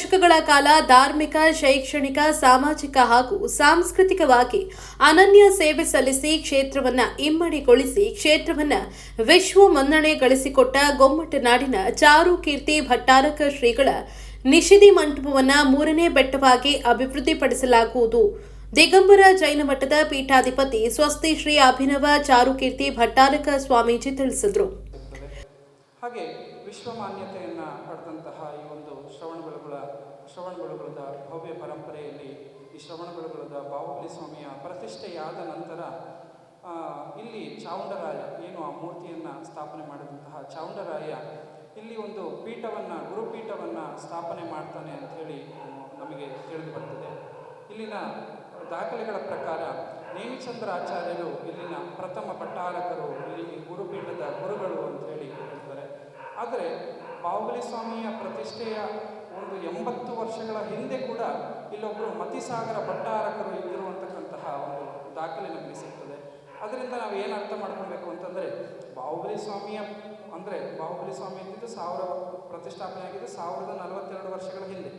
ದಶಕಗಳ ಕಾಲ ಧಾರ್ಮಿಕ, ಶೈಕ್ಷಣಿಕ, ಸಾಮಾಜಿಕ ಹಾಗೂ ಸಾಂಸ್ಕೃತಿಕವಾಗಿ ಅನನ್ಯ ಸೇವೆ ಸಲ್ಲಿಸಿ ಕ್ಷೇತ್ರವನ್ನ ಇಮ್ಮಡಿಗೊಳಿಸಿ ಕ್ಷೇತ್ರವನ್ನ ವಿಶ್ವ ಮನ್ನಣೆ ಗಳಿಸಿಕೊಟ್ಟ ಗೊಮ್ಮಟನಾಡಿನ ಚಾರುಕೀರ್ತಿ ಭಟ್ಟಾರಕ ಶ್ರೀಗಳ ನಿಷಿದಿ ಮಂಟಪವನ್ನ 3ನೇ ಬೆಟ್ಟವಾಗಿ ಅಭಿವೃದ್ಧಿಪಡಿಸಲಾಗುವುದು. ದಿಗಂಬರ ಜೈನ ಮಠದ ಪೀಠಾಧಿಪತಿ ಸ್ವಸ್ತಿ ಶ್ರೀ ಅಭಿನವ ಚಾರುಕೀರ್ತಿ ಭಟ್ಟಾರಕ ಸ್ವಾಮೀಜಿ ತಿಳಿಸಿದರು. ಹಾಗೆ ವಿಶ್ವ ಮಾನ್ಯತೆಯನ್ನು ಪಡೆದಂತಹ ಈ ಒಂದು ಶ್ರವಣಬೆಳಗೊಳದ ಭವ್ಯ ಪರಂಪರೆಯಲ್ಲಿ ಈ ಶ್ರವಣಬೆಳಗೊಳದ ಬಾಹುಬಲಿ ಸ್ವಾಮಿಯ ಪ್ರತಿಷ್ಠೆಯಾದ ನಂತರ ಇಲ್ಲಿ ಚಾವುಂಡರಾಯ ಏನು ಆ ಮೂರ್ತಿಯನ್ನು ಸ್ಥಾಪನೆ ಮಾಡಿದಂತಹ ಚಾವುಂಡರಾಯ ಇಲ್ಲಿ ಒಂದು ಗುರುಪೀಠವನ್ನು ಸ್ಥಾಪನೆ ಮಾಡ್ತಾನೆ ಅಂತ ಹೇಳಿ ನಮಗೆ ತಿಳಿದು ಬರ್ತದೆ. ಇಲ್ಲಿನ ದಾಖಲೆಗಳ ಪ್ರಕಾರ ನೇಮಿಚಂದ್ರ ಆಚಾರ್ಯರು ಇಲ್ಲಿನ ಪ್ರಥಮ ಭಟ್ಟಾರಕರು, ಇಲ್ಲಿ ಗುರುಪೀಠದ ಗುರುಗಳು ಅಂತ ಹೇಳಿ ಹೇಳ್ತಾರೆ. ಆದರೆ ಬಾಹುಬಲಿ ಸ್ವಾಮಿಯ ಪ್ರತಿಷ್ಠೆಯ ಒಂದು 80 ವರ್ಷಗಳ ಹಿಂದೆ ಕೂಡ ಇಲ್ಲೊಬ್ಬರು ಮತಿಸಾಗರ ಭಟ್ಟಾರಕರು ಇದ್ದರು ಅಂತಕ್ಕಂತಹ ಒಂದು ದಾಖಲೆ ನಮಗೆ ಸಿಗ್ತದೆ. ಅದರಿಂದ ನಾವು ಏನು ಅರ್ಥ ಮಾಡ್ಕೊಳ್ಬೇಕು ಅಂತಂದರೆ ಬಾಹುಬಲಿ ಸ್ವಾಮಿ ಅಂತಿದ್ದು ಪ್ರತಿಷ್ಠಾಪನೆ ಆಗಿದ್ದು 1042 ವರ್ಷಗಳ ಹಿಂದೆ.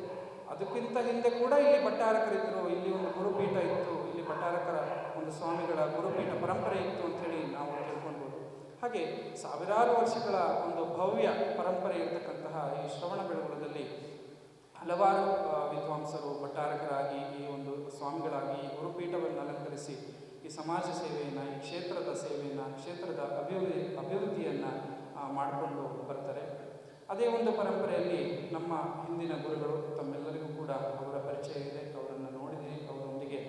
ಅದಕ್ಕಿಂತ ಹಿಂದೆ ಕೂಡ ಇಲ್ಲಿ ಭಟ್ಟಾರಕರಿದ್ದರು, ಇಲ್ಲಿ ಒಂದು ಗುರುಪೀಠ ಇತ್ತು, ಇಲ್ಲಿ ಭಟ್ಟಾರಕರ ಒಂದು ಸ್ವಾಮಿಗಳ ಗುರುಪೀಠ ಪರಂಪರೆ ಇತ್ತು ಅಂಥೇಳಿ ನಾವು ತಿಳ್ಕೊಳ್ಬೋದು. ಹಾಗೆ ಸಾವಿರಾರು ವರ್ಷಗಳ ಒಂದು ಭವ್ಯ ಪರಂಪರೆ ಇರತಕ್ಕಂತಹ ಈ ಶ್ರವಣಬೆಳಗೊಳದಲ್ಲಿ ಹಲವಾರು ವಿದ್ವಾಂಸರು ಭಟ್ಟಾರಕರಾಗಿ ಈ ಒಂದು ಸ್ವಾಮಿಗಳಾಗಿ ಈ ಗುರುಪೀಠವನ್ನು ಅಲಂಕರಿಸಿ ಈ ಸಮಾಜ ಸೇವೆಯನ್ನು, ಈ ಕ್ಷೇತ್ರದ ಸೇವೆಯನ್ನು, ಕ್ಷೇತ್ರದ ಅಭಿವೃದ್ಧಿಯನ್ನು ಮಾಡಿಕೊಂಡು ಬರ್ತಾರೆ. ಅದೇ ಒಂದು ಪರಂಪರೆಯಲ್ಲಿ ನಮ್ಮ ಹಿಂದಿನ ಗುರುಗಳು, ತಮ್ಮೆಲ್ಲರಿಗೂ ಕೂಡ ಅವರ ಪರಿಚಯ ಇದೆ, ಅವರನ್ನು ನೋಡಿದೆ, ಅವರೊಂದಿಗೆ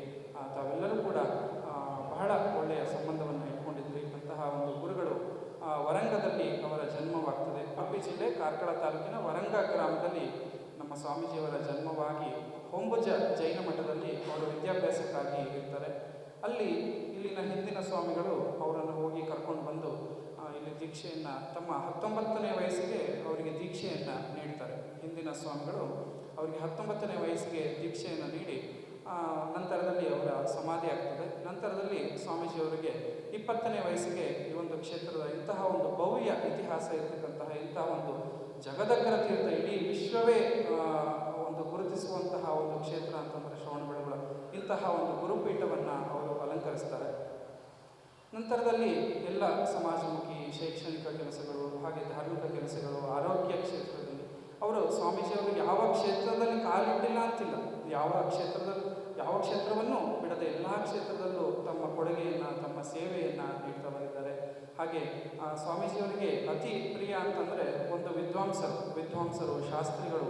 ತಾವೆಲ್ಲರೂ ಕೂಡ ಬಹಳ ಒಳ್ಳೆಯ ಸಂಬಂಧವನ್ನು ಇಟ್ಕೊಂಡಿದ್ವಿ. ಅಂತಹ ಒಂದು ಗುರುಗಳು ವರಂಗದಲ್ಲಿ ಅವರ ಜನ್ಮವಾಗ್ತದೆ. ಉಡುಪಿ ಜಿಲ್ಲೆ ಕಾರ್ಕಳ ತಾಲೂಕಿನ ವರಂಗ ಗ್ರಾಮದಲ್ಲಿ ನಮ್ಮ ಸ್ವಾಮೀಜಿಯವರ ಜನ್ಮವಾಗಿ ಹೊಂಬುಜ ಜೈನ ಮಠದಲ್ಲಿ ಅವರು ವಿದ್ಯಾಭ್ಯಾಸಕ್ಕಾಗಿ ಇರ್ತಾರೆ. ಇಲ್ಲಿನ ಹಿಂದಿನ ಸ್ವಾಮಿಗಳು ಅವರನ್ನು ಹೋಗಿ ಕರ್ಕೊಂಡು ಬಂದು ಇಲ್ಲಿ ದೀಕ್ಷೆಯನ್ನು ತಮ್ಮ 19ನೇ ವಯಸ್ಸಿಗೆ ಅವರಿಗೆ ದೀಕ್ಷೆಯನ್ನು ನೀಡ್ತಾರೆ. ಹಿಂದಿನ ಸ್ವಾಮಿಗಳು ಅವರಿಗೆ 19ನೇ ವಯಸ್ಸಿಗೆ ದೀಕ್ಷೆಯನ್ನು ನೀಡಿ ನಂತರದಲ್ಲಿ ಅವರ ಸಮಾಧಿ ಆಗ್ತದೆ. ನಂತರದಲ್ಲಿ ಸ್ವಾಮೀಜಿಯವರಿಗೆ 20ನೇ ವಯಸ್ಸಿಗೆ ಈ ಒಂದು ಕ್ಷೇತ್ರದ ಇಂತಹ ಒಂದು ಭವ್ಯ ಇತಿಹಾಸ ಇರತಕ್ಕಂತಹ ಇಂತಹ ಒಂದು ಜಗದಗ್ರ ತೀರ್ಥ, ಇಡೀ ವಿಶ್ವವೇ ಒಂದು ಗುರುತಿಸುವಂತಹ ಒಂದು ಕ್ಷೇತ್ರ ಅಂತಂದರೆ ಶ್ರವಣಬೆಳಗೊಳ, ಇಂತಹ ಒಂದು ಗುರುಪೀಠವನ್ನು ಅವರು ಅಲಂಕರಿಸ್ತಾರೆ. ನಂತರದಲ್ಲಿ ಎಲ್ಲ ಸಮಾಜಮುಖಿ ಶೈಕ್ಷಣಿಕ ಕೆಲಸಗಳು, ಹಾಗೆ ಧಾರ್ಮಿಕ ಕೆಲಸಗಳು, ಆರೋಗ್ಯ ಕ್ಷೇತ್ರದಲ್ಲಿ ಅವರು ಸ್ವಾಮೀಜಿಯವರು ಯಾವ ಕ್ಷೇತ್ರದಲ್ಲಿ ಕಾಲಿಟ್ಟಿಲ್ಲ ಅಂತಿಲ್ಲ, ಯಾವ ಕ್ಷೇತ್ರವನ್ನು ಬಿಡದೆ ಎಲ್ಲ ಕ್ಷೇತ್ರದಲ್ಲೂ ತಮ್ಮ ಕೊಡುಗೆಯನ್ನು, ತಮ್ಮ ಸೇವೆಯನ್ನು ನೀಡ್ತಾ ಬಂದಿದ್ದಾರೆ. ಹಾಗೆ ಸ್ವಾಮೀಜಿಯವರಿಗೆ ಅತಿ ಪ್ರಿಯ ಅಂತಂದರೆ ಒಂದು ವಿದ್ವಾಂಸರು, ಶಾಸ್ತ್ರಿಗಳು,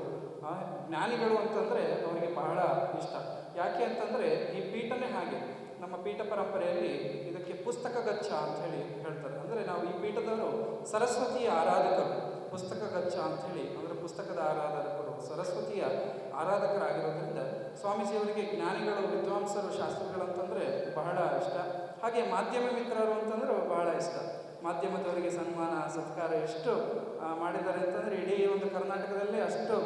ಜ್ಞಾನಿಗಳು ಅಂತಂದರೆ ಅವರಿಗೆ ಬಹಳ ಇಷ್ಟ. ಯಾಕೆ ಅಂತಂದರೆ ಈ ಪೀಠನೇ ಹಾಗೆ. ನಮ್ಮ ಪೀಠ ಪರಂಪರೆಯಲ್ಲಿ ಇದಕ್ಕೆ ಪುಸ್ತಕ ಗಚ್ಚ ಅಂತ ಹೇಳಿ ಹೇಳ್ತಾರೆ. ಅಂದರೆ ನಾವು ಈ ಪೀಠದವರು ಸರಸ್ವತಿಯ ಆರಾಧಕರು, ಪುಸ್ತಕ ಗಚ್ಚ ಅಂಥೇಳಿ ಅಂದರೆ ಪುಸ್ತಕದ ಆರಾಧಕರು, ಸರಸ್ವತಿಯ ಆರಾಧಕರಾಗಿರೋದ್ರಿಂದ ಸ್ವಾಮೀಜಿಯವರಿಗೆ ಜ್ಞಾನಿಗಳು, ವಿದ್ವಾಂಸರು, ಶಾಸ್ತ್ರಿಗಳು ಅಂತಂದರೆ ಬಹಳ ಇಷ್ಟ. ಹಾಗೆ ಮಾಧ್ಯಮ ಮಿತ್ರರು ಅಂತಂದ್ರೆ ಬಹಳ ಇಷ್ಟ. ಮಾಧ್ಯಮದವರಿಗೆ ಸನ್ಮಾನ ಸತ್ಕಾರ ಎಷ್ಟು ಮಾಡಿದ್ದಾರೆ ಅಂತಂದರೆ ಇಡೀ ಒಂದು ಕರ್ನಾಟಕದಲ್ಲೇ ಅಷ್ಟು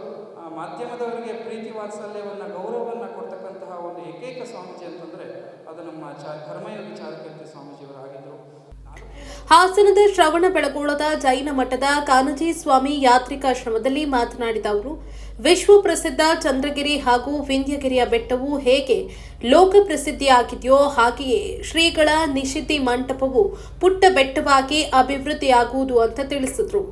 ಮಾಧ್ಯಮದವರಿಗೆ ಪ್ರೀತಿ ವಾತ್ಸಲ್ಯವನ್ನು, ಗೌರವವನ್ನು ಕೊಡ್ತಕ್ಕಂತಹ ಒಂದು ಏಕೈಕ ಸ್ವಾಮೀಜಿ ಅಂತಂದರೆ ಅದು ನಮ್ಮ ಕರ್ಮಯೋಗಿ ಚಾರುಕೀರ್ತಿ ಸ್ವಾಮೀಜಿಯವರು ಆಗಿದ್ದರು. ಹಾಸನದ ಶ್ರವಣಬೆಳಗೊಳದ ಜೈನ ಮಠದ ಕಾನಜಿ ಸ್ವಾಮಿ ಯಾತ್ರಿಕಾಶ್ರಮದಲ್ಲಿ ಮಾತನಾಡಿದ ಅವರು, ವಿಶ್ವ ಪ್ರಸಿದ್ಧ ಚಂದ್ರಗಿರಿ ಹಾಗೂ ವಿಂಧ್ಯಗಿರಿಯ ಬೆಟ್ಟವು ಹೇಗೆ ಲೋಕಪ್ರಸಿದ್ಧಿಯಾಗಿದೆಯೋ ಹಾಗೆಯೇ ಶ್ರೀಗಳ ನಿಷಿದಿ ಮಂಟಪವು ಪುಟ್ಟ ಬೆಟ್ಟವಾಗಿ ಅಭಿವೃದ್ಧಿಯಾಗುವುದು ಅಂತ ತಿಳಿಸಿದರು.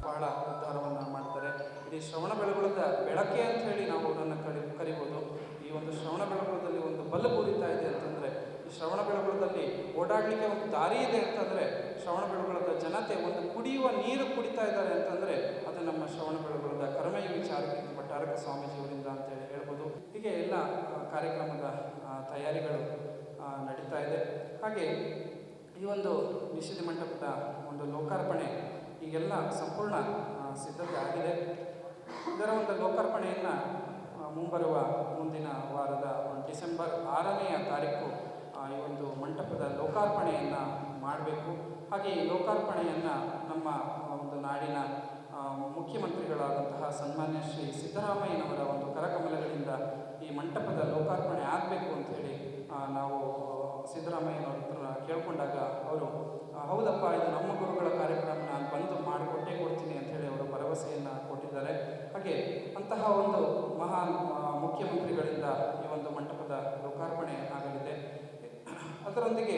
ಬಹಳ ಉದ್ಧಾರವನ್ನು ಮಾಡ್ತಾರೆ. ಈ ಶ್ರವಣಬೆಳಗೊಳದ ಬೆಳಕೆ ಅಂತ ಹೇಳಿ ನಾವು ಅವರನ್ನು ಕರಿಬೋದು. ಈ ಒಂದು ಶ್ರವಣಬೆಳಗೊಳದಲ್ಲಿ ಒಂದು ಬಲ್ಬ್ ಉರಿತಾ ಇದೆ ಅಂತಂದರೆ, ಈ ಶ್ರವಣಬೆಳಗೊಳದಲ್ಲಿ ಓಡಾಡಲಿಕ್ಕೆ ಒಂದು ದಾರಿ ಇದೆ ಅಂತಂದರೆ, ಶ್ರವಣಬೆಳಗೊಳದ ಜನತೆ ಒಂದು ಕುಡಿಯುವ ನೀರು ಕುಡಿತಾ ಇದ್ದಾರೆ ಅಂತಂದರೆ ಅದು ನಮ್ಮ ಶ್ರವಣಬೆಳಗೊಳದ ಕರ್ಮಯೋಗಿ ಚಾರುಕೀರ್ತಿ ಭಟ್ಟಾರಕ ಸ್ವಾಮೀಜಿಯವರಿಂದ ಅಂತೇಳಿ ಹೇಳ್ಬೋದು. ಹೀಗೆ ಎಲ್ಲ ಕಾರ್ಯಕ್ರಮದ ತಯಾರಿಗಳು ನಡೀತಾ ಇದೆ. ಹಾಗೆ ಈ ಒಂದು ನಿಷಿದಿ ಮಂಟಪದ ಒಂದು ಲೋಕಾರ್ಪಣೆ ಈಗೆಲ್ಲ ಸಂಪೂರ್ಣ ಸಿದ್ಧತೆ ಆಗಿದೆ. ಇದರ ಒಂದು ಲೋಕಾರ್ಪಣೆಯನ್ನು ಮುಂಬರುವ ಮುಂದಿನ ವಾರದ ಡಿಸೆಂಬರ್ 6ನೇ ತಾರೀಕು ಈ ಒಂದು ಮಂಟಪದ ಲೋಕಾರ್ಪಣೆಯನ್ನು ಮಾಡಬೇಕು. ಹಾಗೆ ಈ ಲೋಕಾರ್ಪಣೆಯನ್ನು ನಮ್ಮ ಒಂದು ನಾಡಿನ ಮುಖ್ಯಮಂತ್ರಿಗಳಾದಂತಹ ಸನ್ಮಾನ್ಯ ಶ್ರೀ ಸಿದ್ದರಾಮಯ್ಯನವರ ಒಂದು ಕರಕಮಲಗಳಿಂದ ಈ ಮಂಟಪದ ಲೋಕಾರ್ಪಣೆ ಆಗಬೇಕು ಅಂಥೇಳಿ ನಾವು ಸಿದ್ದರಾಮಯ್ಯನವ್ರ ಹತ್ರ ಕೇಳ್ಕೊಂಡಾಗ ಅವರು ಹೌದಪ್ಪ, ಇದು ನಮ್ಮ ಗುರುಗಳ ಕಾರ್ಯಕ್ರಮ, ನಾನು ಬಂದು ಮಾಡಿಕೊಟ್ಟೇ ಕೊಡ್ತೀನಿ ಅಂಥೇಳಿ ಅವರು ಭರವಸೆಯನ್ನು ಕೊಟ್ಟಿದ್ದಾರೆ. ಹಾಗೆ ಅಂತಹ ಒಂದು ಮಹಾನ್ ಮುಖ್ಯಮಂತ್ರಿಗಳಿಂದ ಈ ಒಂದು ಮಂಟಪದ ಲೋಕಾರ್ಪಣೆ ಆಗಲಿದೆ. ಅದರೊಂದಿಗೆ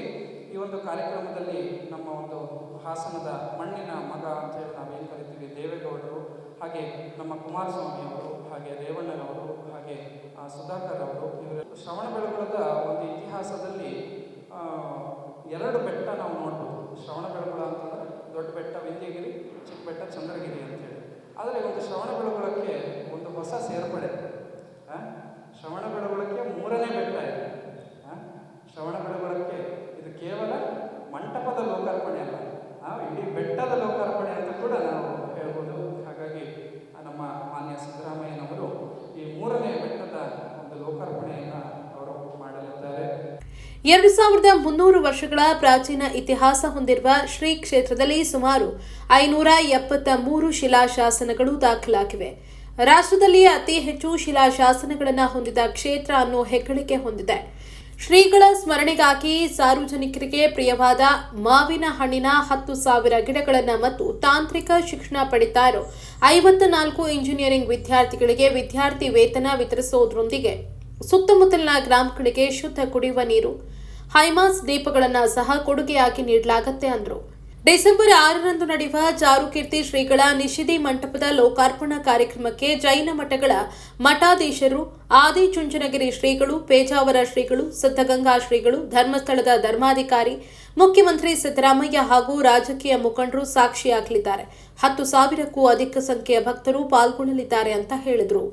ಈ ಒಂದು ಕಾರ್ಯಕ್ರಮದಲ್ಲಿ ನಮ್ಮ ಒಂದು ಹಾಸನದ ಮಣ್ಣಿನ ಮಗ ಅಂತೇಳಿ ನಾವೇನು ಕರಿತೀವಿ ದೇವೇಗೌಡರು, ಹಾಗೆ ನಮ್ಮ ಕುಮಾರಸ್ವಾಮಿ ಅವರು, ಹಾಗೆ ರೇವಣ್ಣನವರು, ಹಾಗೆ ಸುಧಾಕರ್ ಅವರು, ಇವರು ಶ್ರವಣಬೆಳಗೊಳದ ಒಂದು ಇತಿಹಾಸದಲ್ಲಿ 2 ಬೆಟ್ಟ ನಾವು ನೋಡ್ಬೋದು. ಶ್ರವಣಬೆಳಗೊಳ ಅಂತಂದರೆ ದೊಡ್ಡ ಬೆಟ್ಟ ವಿಂಧ್ಯಗಿರಿ, ಚಿಕ್ಕ ಬೆಟ್ಟ ಚಂದ್ರಗಿರಿ ಅಂತೇಳಿ. ಆದರೆ ಒಂದು ಶ್ರವಣಬೆಳಗೊಳಕ್ಕೆ ಒಂದು ಹೊಸ ಸೇರ್ಪಡೆ. ಶ್ರವಣಬೆಳಗೊಳಕ್ಕೆ 3ನೇ ಬೆಟ್ಟ ಇದೆ. ಶ್ರವಣಬೆಳಗೊಳಕ್ಕೆ ಇದು ಕೇವಲ ಮಂಟಪದ ಲೋಕಾರ್ಪಣೆ ಅಲ್ಲ, ಇಡೀ ಬೆಟ್ಟದ ಲೋಕಾರ್ಪಣೆ ಅಂತ ಕೂಡ ನಾವು ಹೇಳ್ಬೋದು. ಹಾಗಾಗಿ ನಮ್ಮ ಮಾನ್ಯ ಸಿದ್ದರಾಮಯ್ಯನವರು ಈ 3ನೇ ಬೆಟ್ಟದ ಒಂದು ಲೋಕಾರ್ಪಣೆಯನ್ನು ಅವರು ಮಾಡಲಿದ್ದಾರೆ. 2300 ವರ್ಷಗಳ ಪ್ರಾಚೀನ ಇತಿಹಾಸ ಹೊಂದಿರುವ ಶ್ರೀ ಕ್ಷೇತ್ರದಲ್ಲಿ ಸುಮಾರು 573 ಶಿಲಾಶಾಸನಗಳು ದಾಖಲಾಗಿವೆ. ರಾಷ್ಟ್ರದಲ್ಲಿ ಅತಿ ಹೆಚ್ಚು ಶಿಲಾಶಾಸನಗಳನ್ನು ಹೊಂದಿದ ಕ್ಷೇತ್ರ ಅನ್ನೋ ಹೆಗ್ಗಳಿಕೆ ಹೊಂದಿದೆ. ಶ್ರೀಗಳ ಸ್ಮರಣೆಗಾಗಿ ಸಾರ್ವಜನಿಕರಿಗೆ ಪ್ರಿಯವಾದ ಮಾವಿನ ಹಣ್ಣಿನ 10,000 ಗಿಡಗಳನ್ನು ಮತ್ತು ತಾಂತ್ರಿಕ ಶಿಕ್ಷಣ ಪಡಿತಾ ಇರೋ 54 ಇಂಜಿನಿಯರಿಂಗ್ ವಿದ್ಯಾರ್ಥಿಗಳಿಗೆ ವಿದ್ಯಾರ್ಥಿ ವೇತನ ವಿತರಿಸುವುದರೊಂದಿಗೆ ಸುತ್ತಮುತ್ತಲಿನ ಗ್ರಾಮಗಳಿಗೆ ಶುದ್ಧ ಕುಡಿಯುವ ನೀರು, ಹೈಮಾಸ್ ದೀಪಗಳನ್ನು ಸಹ ಕೊಡುಗೆಯಾಗಿ ನೀಡಲಾಗುತ್ತೆ ಅಂದರು. ಡಿಸೆಂಬರ್ 6ರಂದು ನಡೆಯುವ ಚಾರುಕೀರ್ತಿ ಶ್ರೀಗಳ ನಿಷಿದಿ ಮಂಟಪದ ಲೋಕಾರ್ಪಣಾ ಕಾರ್ಯಕ್ರಮಕ್ಕೆ ಜೈನ ಮಠಗಳ ಮಠಾಧೀಶರು, ಆದಿಚುಂಚನಗಿರಿ ಶ್ರೀಗಳು, ಪೇಜಾವರ ಶ್ರೀಗಳು, ಸಿದ್ಧಗಂಗಾ ಶ್ರೀಗಳು, ಧರ್ಮಸ್ಥಳದ ಧರ್ಮಾಧಿಕಾರಿ, ಮುಖ್ಯಮಂತ್ರಿ ಸಿದ್ದರಾಮಯ್ಯ ಹಾಗೂ ರಾಜಕೀಯ ಮುಖಂಡರು ಸಾಕ್ಷಿಯಾಗಲಿದ್ದಾರೆ. 10,000ಕ್ಕೂ ಅಧಿಕ ಸಂಖ್ಯೆಯ ಭಕ್ತರು ಪಾಲ್ಗೊಳ್ಳಲಿದ್ದಾರೆ ಅಂತ ಹೇಳಿದರು.